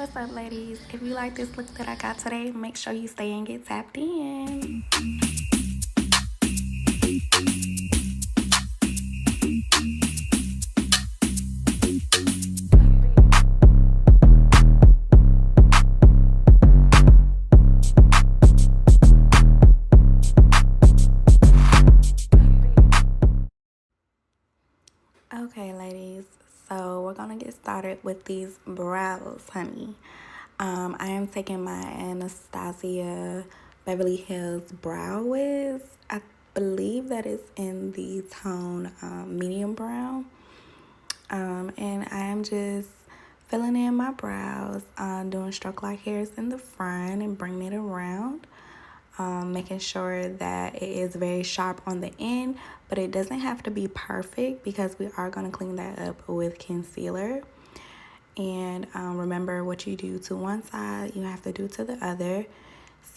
What's up, ladies? If you like this look that I got today, make sure you stay and get tapped in. Okay, ladies, so we're gonna get started with these brows, honey. I am taking my Anastasia Beverly Hills Brow Wiz. I believe that is in the tone medium brown. And I am just filling in my brows, doing stroke-like hairs in the front and bringing it around. Making sure that it is very sharp on the end, but it doesn't have to be perfect because we are going to clean that up with concealer. And remember, what you do to one side, you have to do to the other.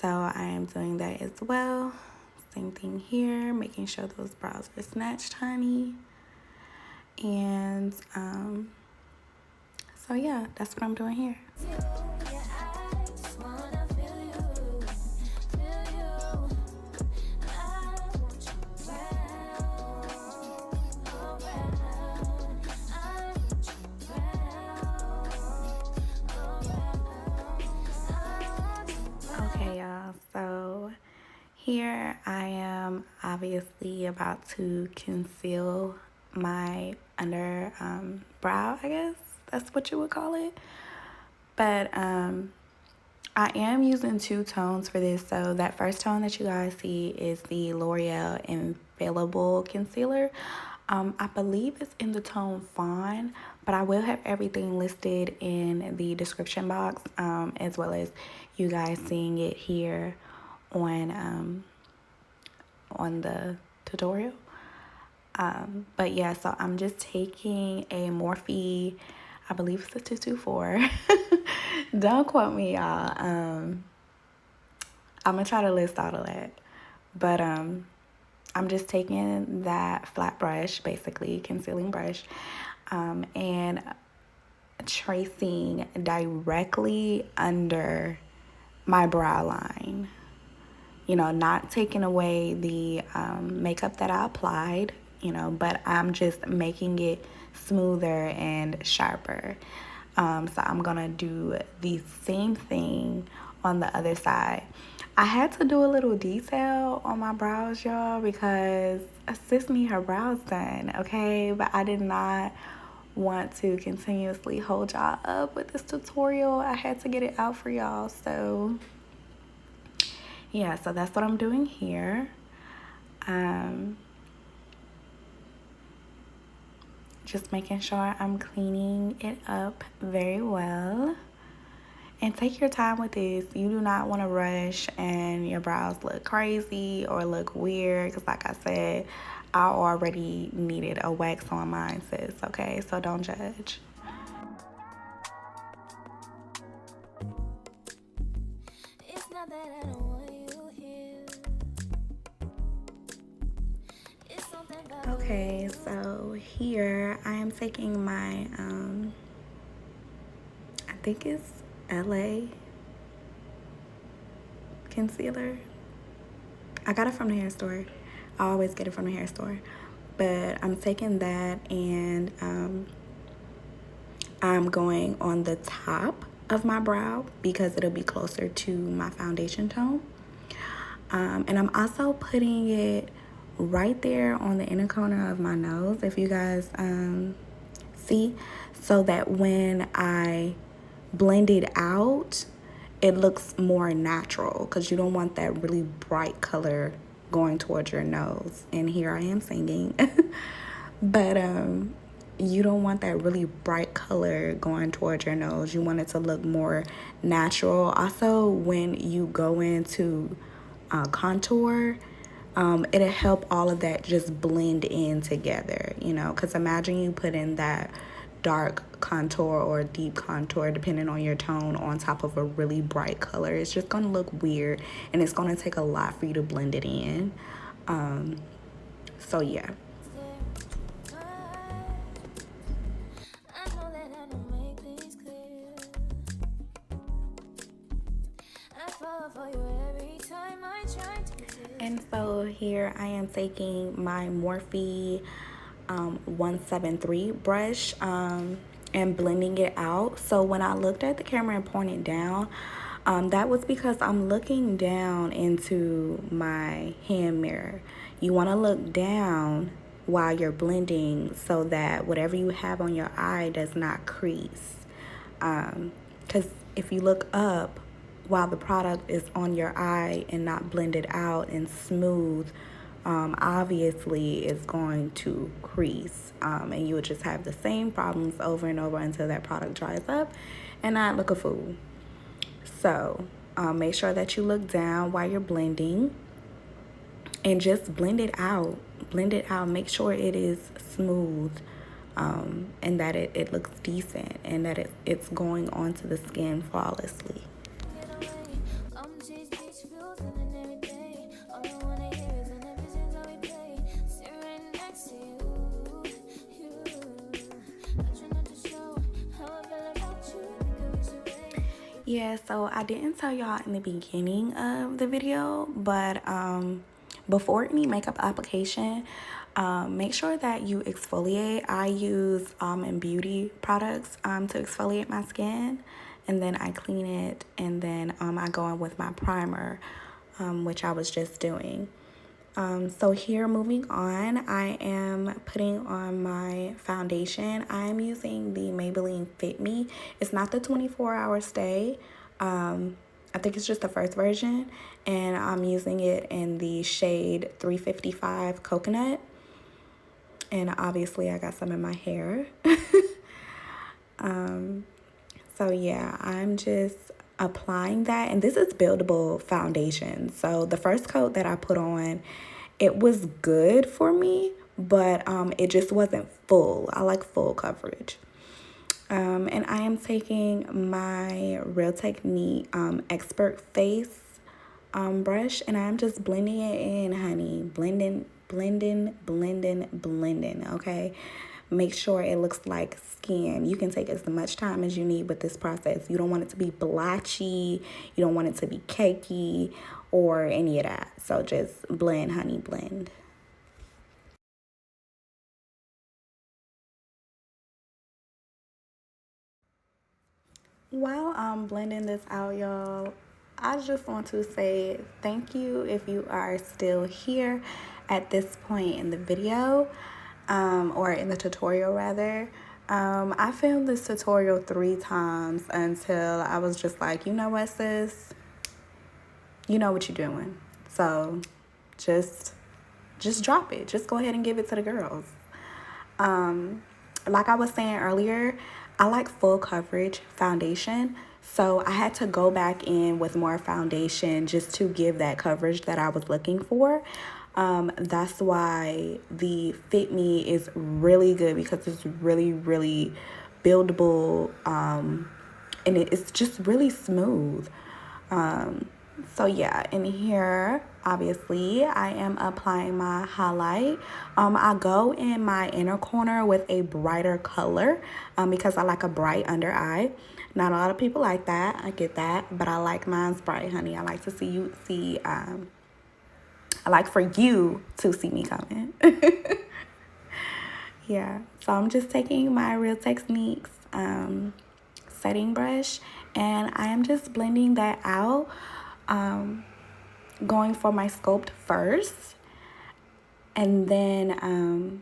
So I am doing that as well. Same thing here, making sure those brows are snatched, honey. And so yeah, that's what I'm doing here. Okay, y'all, so here I am obviously about to conceal my under brow, I guess that's what you would call it. But I am using two tones for this. So that first tone that you guys see is the L'Oreal Infallible Concealer. I believe it's in the tone Fawn, but I will have everything listed in the description box, as well as you guys seeing it here on the tutorial. But yeah, so I'm just taking a Morphe, I believe it's a 224. Don't quote me, y'all. I'm gonna try to list all of that. But I'm just taking that flat brush, basically concealing brush, and tracing directly under my brow line. You know, not taking away the makeup that I applied, you know, but I'm just making it smoother and sharper. So I'm gonna do the same thing on the other side. I had to do a little detail on my brows, y'all, because sis need her brows done, okay? But I did not want to continuously hold y'all up with this tutorial. I had to get it out for y'all, so yeah, so that's what I'm doing here. Just making sure I'm cleaning it up very well. And take your time with this. You do not want to rush and your brows look crazy or look weird. Because like I said, I already needed a wax on mine, sis. Okay, so don't judge. It's not that I don't want you here. It's something about okay, so here I am taking my I think it's LA concealer. I got it from the hair store. I always get it from the hair store. But I'm taking that and I'm going on the top of my brow because it'll be closer to my foundation tone. And I'm also putting it right there on the inner corner of my nose, if you guys see, so that when I blend it out, it looks more natural, because you don't want that really bright color going towards your nose. And here I am singing. But you don't want that really bright color going towards your nose. You want it to look more natural. Also, when you go into contour, it'll help all of that just blend in together, you know, because imagine you put in that dark contour or deep contour, depending on your tone, on top of a really bright color. It's just going to look weird, and it's going to take a lot for you to blend it in. So yeah. And so here I am taking my Morphe 173 brush and blending it out. So when I looked at the camera and pointed down, that was because I'm looking down into my hand mirror. You want to look down while you're blending so that whatever you have on your eye does not crease. Because if you look up while the product is on your eye and not blended out and smooth, obviously it's going to crease, and you would just have the same problems over and over until that product dries up and not look a fool. So make sure that you look down while you're blending and just blend it out. Blend it out. Make sure it is smooth, and that it looks decent, and that it's going onto the skin flawlessly. Yeah, so I didn't tell y'all in the beginning of the video, but before any makeup application, make sure that you exfoliate. I use Almond Beauty products to exfoliate my skin, and then I clean it, and then I go in with my primer, which I was just doing. So here, moving on, I am putting on my foundation. I am using the Maybelline Fit Me. It's not the 24-hour stay. I think it's just the first version, and I'm using it in the shade 355 Coconut. And obviously I got some in my hair. So yeah, I'm just applying that, and this is buildable foundation. So the first coat that I put on, it was good for me, but it just wasn't full. I like full coverage. And I am taking my Real Technique Expert Face brush, and I'm just blending it in, honey. Blending, okay? Make sure it looks like skin. You can take as much time as you need with this process. You don't want it to be blotchy. You don't want it to be cakey or any of that. So just blend, honey, blend. While I'm blending this out, y'all, I just want to say thank you if you are still here at this point in the video, or in the tutorial rather. I filmed this tutorial 3 times until I was just like, you know what, sis? You know what you're doing. So just drop it. Just go ahead and give it to the girls. Like I was saying earlier, I like full coverage foundation, so I had to go back in with more foundation just to give that coverage that I was looking for. That's why the Fit Me is really good, because it's really buildable, and it's just really smooth. So yeah, in here, obviously, I am applying my highlight. I go in my inner corner with a brighter color, because I like a bright under eye. Not a lot of people like that. I get that, but I like mine's bright, honey. I like to I like for you to see me coming. Yeah, so I'm just taking my Real Techniques setting brush, and I am just blending that out. Going for my sculpt first, and then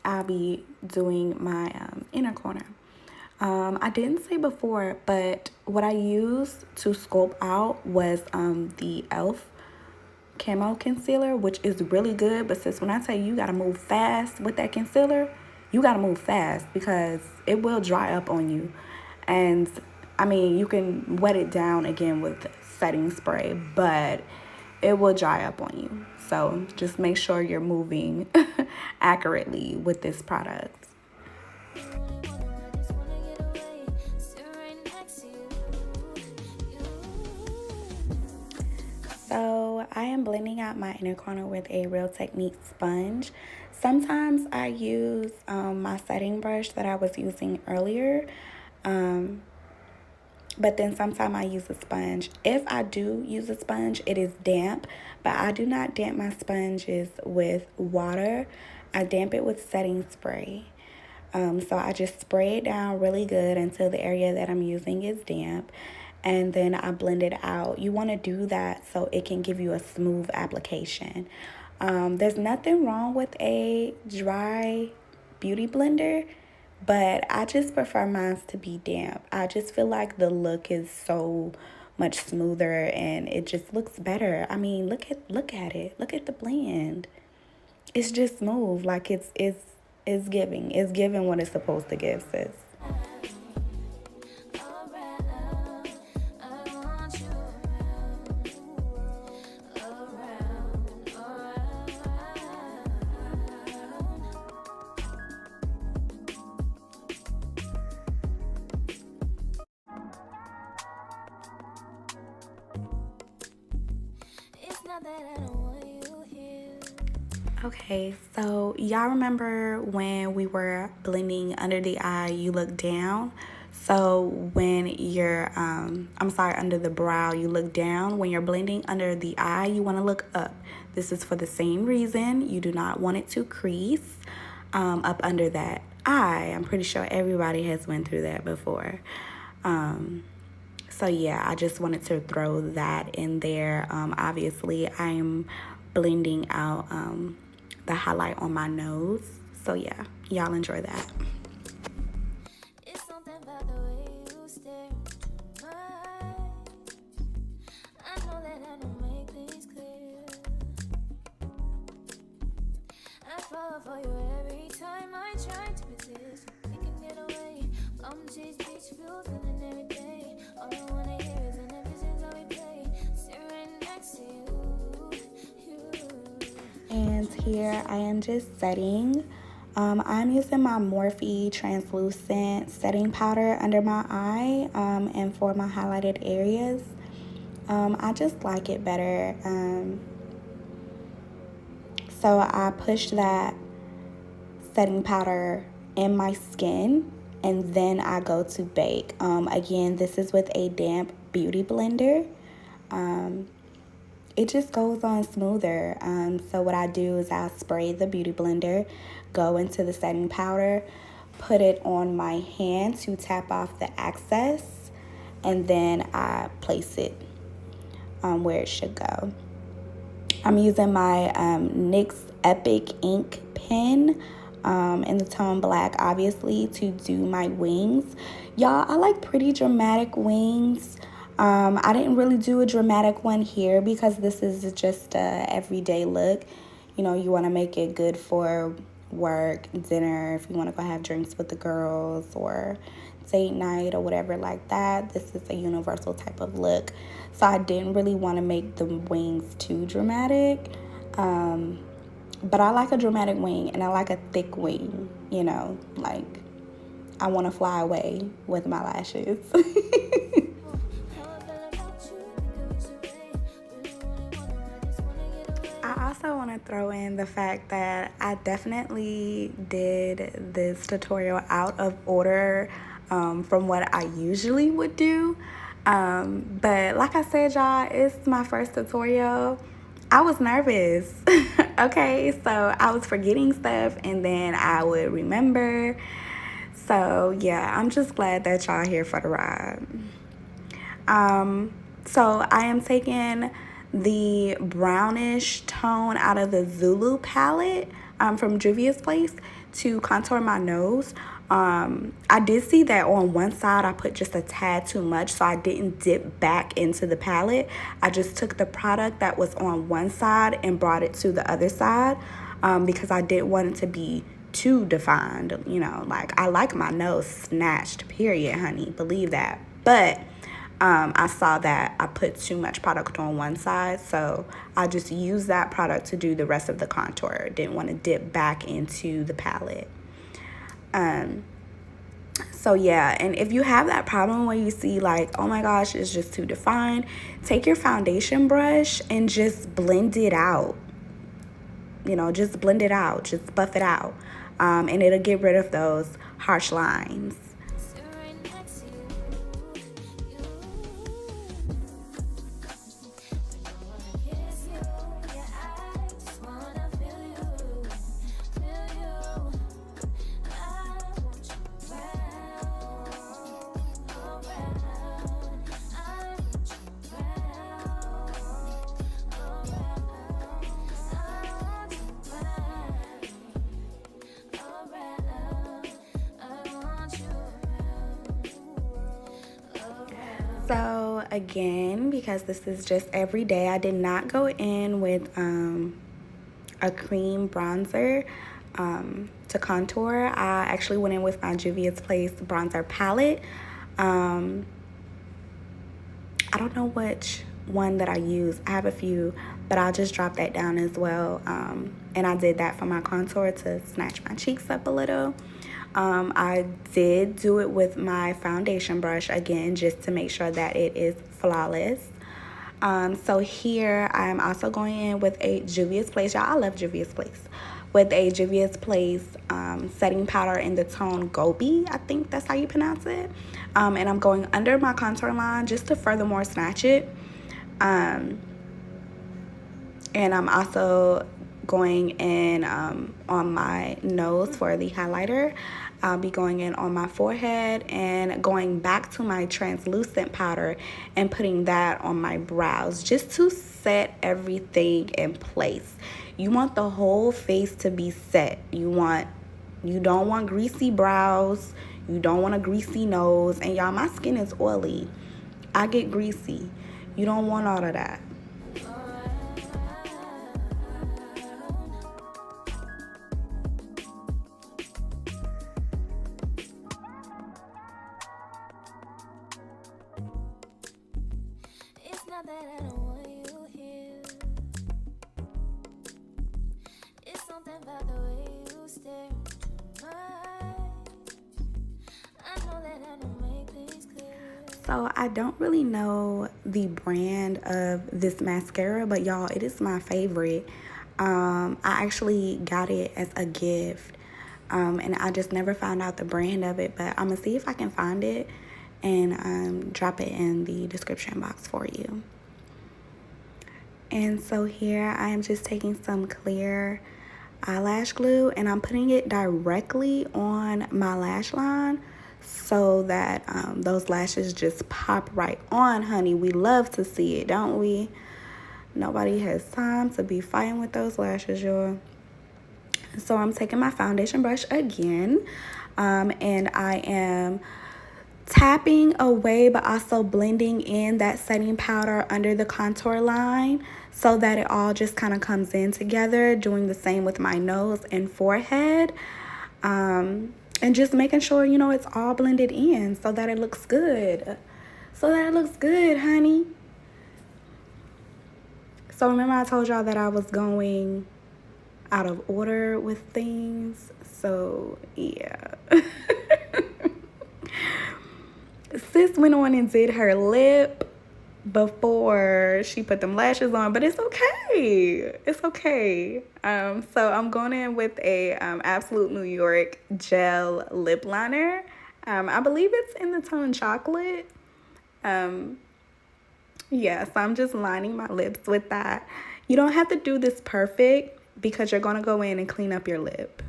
I'll be doing my inner corner. I didn't say before, but what I used to sculpt out was the e.l.f. Camo concealer, which is really good. But sis, when I tell you, you gotta move fast with that concealer, you gotta move fast, because it will dry up on you. And I mean, you can wet it down again with setting spray, but it will dry up on you. So just make sure you're moving accurately with this product. So I am blending out my inner corner with a Real Technique sponge. Sometimes I use my setting brush that I was using earlier. But then sometimes I use a sponge. If I do use a sponge, it is damp, but I do not damp my sponges with water. I damp it with setting spray. So I just spray it down really good until the area that I'm using is damp. And then I blend it out. You want to do that so it can give you a smooth application. There's nothing wrong with a dry beauty blender, but I just prefer mine to be damp. I just feel like the look is so much smoother and it just looks better. I mean, look at it. Look at the blend. It's just smooth. Like it's giving. It's giving what it's supposed to give, sis. Okay, so y'all remember when we were blending under the eye, you look down. So when you're, under the brow, you look down. When you're blending under the eye, you want to look up. This is for the same reason. You do not want it to crease up under that eye. I'm pretty sure everybody has went through that before. So yeah, I just wanted to throw that in there. Obviously, I'm blending out the highlight on my nose. So yeah, y'all enjoy that. It's something about the way you stare into my eyes. I know that I don't make things clear. I fall for you every time I try to resist. We can get away. Come chase beach views and every day. All I wanna hear is an episode how we play. Sit right next to you. And here I am just setting. I'm using my Morphe translucent setting powder under my eye and for my highlighted areas. I just like it better. So I push that setting powder in my skin and then I go to bake. Again, this is with a damp beauty blender. It just goes on smoother. So what I do is I spray the beauty blender, go into the setting powder, put it on my hand to tap off the excess, and then I place it where it should go. I'm using my NYX Epic Ink pen in the tone black, obviously, to do my wings. Y'all, I like pretty dramatic wings. I didn't really do a dramatic one here because this is just a everyday look. You know, you want to make it good for work, dinner, if you want to go have drinks with the girls or date night or whatever like that. This is a universal type of look. So I didn't really want to make the wings too dramatic. But I like a dramatic wing and I like a thick wing, you know, like I want to fly away with my lashes. I also want to throw in the fact that I definitely did this tutorial out of order from what I usually would do. But like I said, y'all, it's my first tutorial. I was nervous. Okay, so I was forgetting stuff and then I would remember. So yeah, I'm just glad that y'all here for the ride. So I am taking the brownish tone out of the Zulu palette from Juvia's place to contour my nose. I did see that on one side I put just a tad too much, so I didn't dip back into the palette. I just took the product that was on one side and brought it to the other side because I didn't want it to be too defined. You know, like I like my nose snatched, period, honey, believe that. But I saw that I put too much product on one side, so I just used that product to do the rest of the contour. Didn't want to dip back into the palette. So yeah, and if you have that problem where you see like, oh my gosh, it's just too defined, take your foundation brush and just blend it out. You know, just blend it out, just buff it out, and it'll get rid of those harsh lines. So again, because this is just every day, I did not go in with a cream bronzer to contour. I actually went in with my Juvias Place bronzer palette. I don't know which one that I use. I have a few, but I'll just drop that down as well. And I did that for my contour to snatch my cheeks up a little. I did do it with my foundation brush again, just to make sure that it is flawless. So here I'm also going in with a Juvias Place. Y'all, I love Juvias Place. With a Juvias Place setting powder in the tone Gobi. I think that's how you pronounce it. And I'm going under my contour line just to furthermore snatch it. And I'm also going in on my nose for the highlighter. I'll be going in on my forehead and going back to my translucent powder and putting that on my brows just to set everything in place. You want the whole face to be set. You don't want greasy brows. You don't want a greasy nose. And y'all, my skin is oily. I get greasy. You don't want all of that. It's not that I don't want you here. It's something about the way you stare into my eyes. I know that I don't make things clear. So I don't really know the brand of this mascara, but y'all, it is my favorite. I actually got it as a gift, and I just never found out the brand of it, but I'm gonna see if I can find it and drop it in the description box for you. And so here I am just taking some clear eyelash glue and I'm putting it directly on my lash line so that those lashes just pop right on, honey. We love to see it, don't we? Nobody has time to be fighting with those lashes, y'all. So I'm taking my foundation brush again, and I am tapping away but also blending in that setting powder under the contour line so that it all just kind of comes in together, doing the same with my nose and forehead, and just making sure, you know, it's all blended in so that it looks good. Honey. So remember I told y'all that I was going out of order with things, so yeah. Sis went on and did her lip before she put them lashes on, but it's okay. It's okay. So I'm going in with a Absolute New York gel lip liner. I believe it's in the tone chocolate. Yeah, so I'm just lining my lips with that. You don't have to do this perfect because you're going to go in and clean up your lip.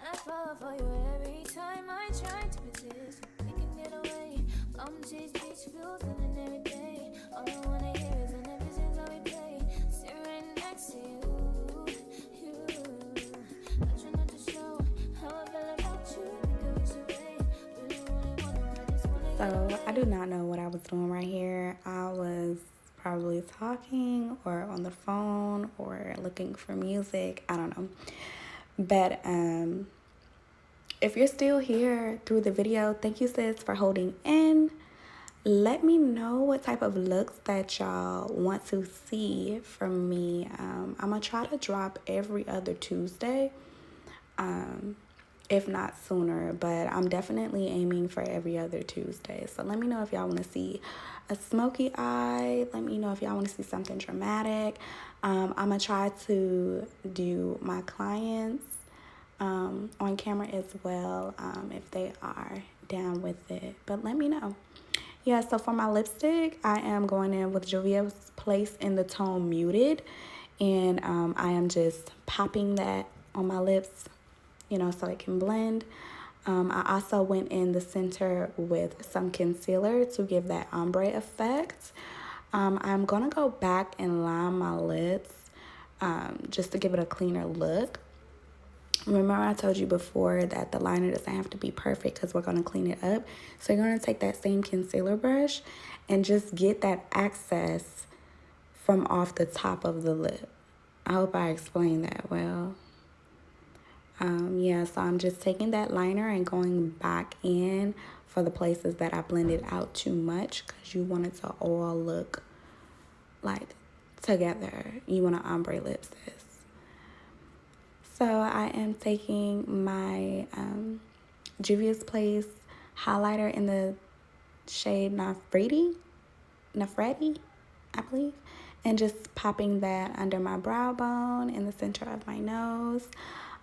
I fall for you every time I try to resist. We can get away. I'm chase beach views and every day. All I wanna hear is an episode that we play. Sit right next to you. I try not to show how I feel about you because you're really wanna. I just wanna. So I do not know what I was doing right here. I was probably talking or on the phone or looking for music. I don't know. But if you're still here through the video, thank you, sis, for holding in. Let me know what type of looks that y'all want to see from me. I'm gonna try to drop every other Tuesday, if not sooner, but I'm definitely aiming for every other Tuesday. So let me know if y'all want to see a smoky eye. Let me know if y'all want to see something dramatic. I'm gonna try to do my clients on camera as well, if they are down with it, but let me know. Yeah, so for my lipstick, I am going in with Juvia's Place in the tone Muted, and I am just popping that on my lips, you know, so it can blend. I also went in the center with some concealer to give that ombre effect. I'm gonna go back and line my lips just to give it a cleaner look. Remember I told you before that the liner doesn't have to be perfect because we're going to clean it up. So you're going to take that same concealer brush and just get that excess from off the top of the lip. I hope I explained that well. Yeah, so I'm just taking that liner and going back in for the places that I blended out too much because you want it to all look like together. You want to ombre lips this. So I am taking my Juvia's Place highlighter in the shade Nafredi, I believe, and just popping that under my brow bone in the center of my nose.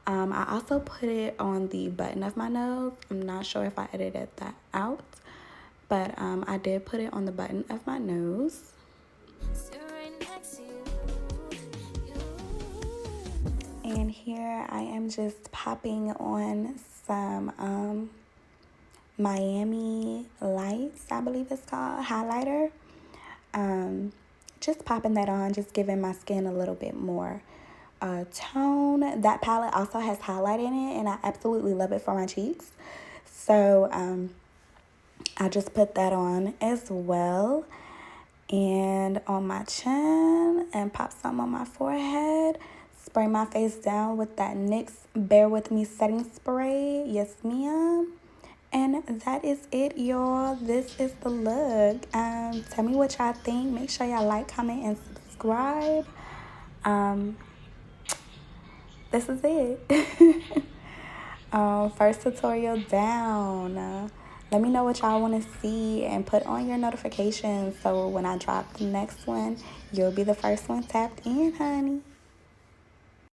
I also put it on the button of my nose. I'm not sure if I edited that out, but I did put it on the button of my nose. And here I am just popping on some Miami Lights, I believe it's called, highlighter. Just popping that on, just giving my skin a little bit more tone. That palette also has highlight in it, and I absolutely love it for my cheeks. So I just put that on as well. And on my chin, and pop some on my forehead. Spray my face down with that NYX Bear With Me setting spray. Yes, ma'am. And that is it, y'all. This is the look. Tell me what y'all think. Make sure y'all like, comment, and subscribe. This is it. First tutorial down. Let me know what y'all want to see and put on your notifications so when I drop the next one, you'll be the first one tapped in, honey.